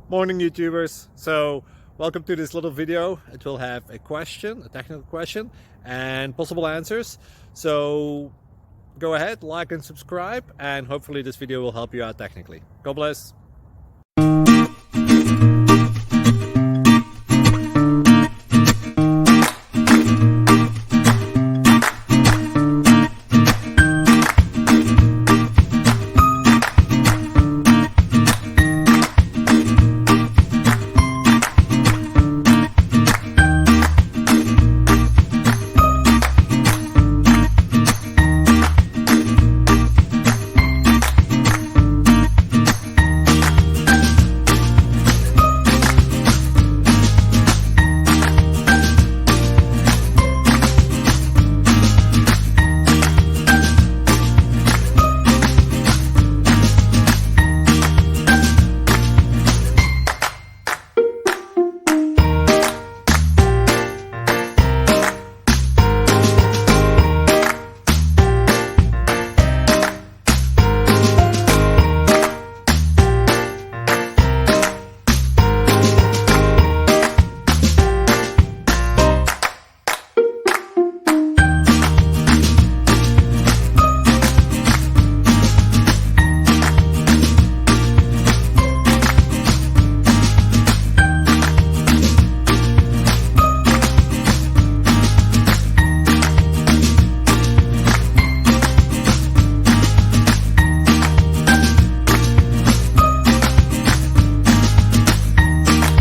Morning YouTubers. So welcome to this little video. It will have a question, a technical question, and possible answers. So go ahead, like and subscribe, and hopefully this video will help you out technically. God bless.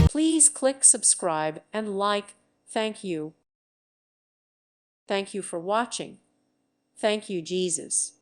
Please click subscribe and like. Thank you. Thank you for watching. Thank you, Jesus.